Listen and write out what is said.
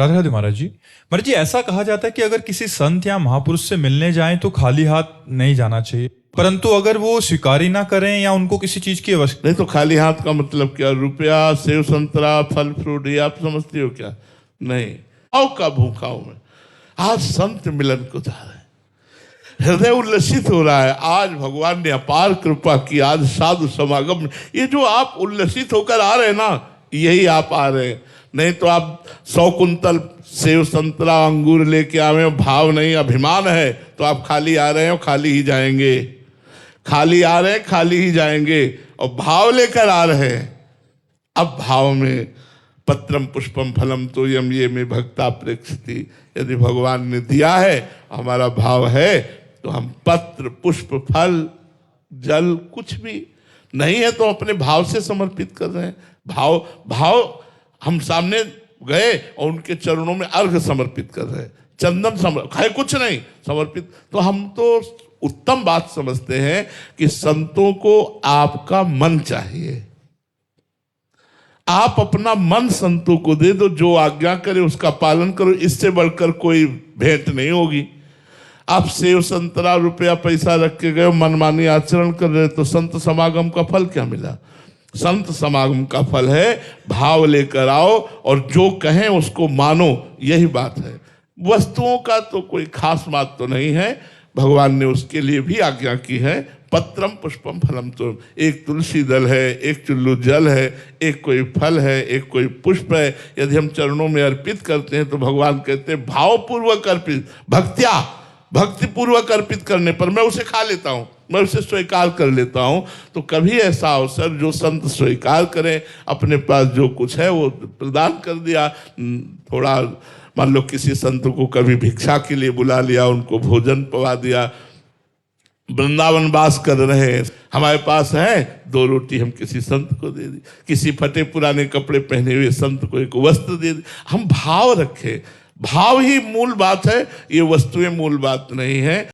राधे राधे महाराज जी। महाराज जी, ऐसा कहा जाता है कि अगर किसी संत या महापुरुष से मिलने जाएं तो खाली हाथ नहीं जाना चाहिए, परंतु अगर वो स्वीकार ही ना करें या उनको किसी चीज की आवश्यकता नहीं तो खाली हाथ का मतलब क्या? रुपया, सेव संतरा, फल फ्रूट, ये आप समझती हो क्या? नहीं, भाव का भूखा हूं मैं। आज संत मिलन को जा रहे हैं, हृदय उल्लसित हो रहा है। आज भगवान ने अपार कृपा की, आज साधु समागम। ये जो आप उल्लसित होकर आ रहे हैं ना, यही आप आ रहे हैं। नहीं तो आप 100 कुंतल सेव संतरा अंगूर लेके आवे, भाव नहीं, अभिमान है, तो आप खाली आ रहे हैं और खाली ही जाएंगे। खाली आ रहे हैं, खाली ही जाएंगे। और भाव लेकर आ रहे हैं। अब भाव में पत्रम पुष्पम फलम तो यम ये में भक्ता प्रेक्षति। यदि भगवान ने दिया है, हमारा भाव है, तो हम पत्र पुष्प फल जल कुछ भी नहीं है तो अपने भाव से समर्पित कर रहे हैं। भाव हम सामने गए और उनके चरणों में अर्घ समर्पित कर रहे हैं, चंदन है कुछ नहीं समर्पित। तो हम तो उत्तम बात समझते हैं कि संतों को आपका मन चाहिए। आप अपना मन संतों को दे दो, जो आज्ञा करे उसका पालन करो। इससे बढ़कर कोई भेंट नहीं होगी। आप सेव संतरा रुपया पैसा रख के गए, मनमानी आचरण कर रहे, तो संत समागम का फल क्या मिला? संत समागम का फल है भाव लेकर आओ और जो कहें उसको मानो। यही बात है। वस्तुओं का तो कोई खास बात तो नहीं है, भगवान ने उसके लिए भी आज्ञा की है। पत्रम पुष्पम फलम तो, एक तुलसी दल है, एक चुल्लू जल है, एक कोई फल है, एक कोई पुष्प है। यदि हम चरणों में अर्पित करते हैं तो भगवान कहते हैं भावपूर्वक अर्पित, भक्तिपूर्वक अर्पित करने पर मैं उसे खा लेता हूँ, मैं उसे स्वीकार कर लेता हूँ। तो कभी ऐसा अवसर जो संत स्वीकार करें, अपने पास जो कुछ है वो प्रदान कर दिया। थोड़ा मान लो किसी संत को कभी भिक्षा के लिए बुला लिया, उनको भोजन पवा दिया। वृंदावन वास कर रहे हैं, हमारे पास है 2 रोटी, हम किसी संत को दे दी। किसी फटे पुराने कपड़े पहने हुए संत को एक वस्त्र दे दी। हम भाव रखें, भाव ही मूल बात है, ये वस्तुएं मूल बात नहीं है।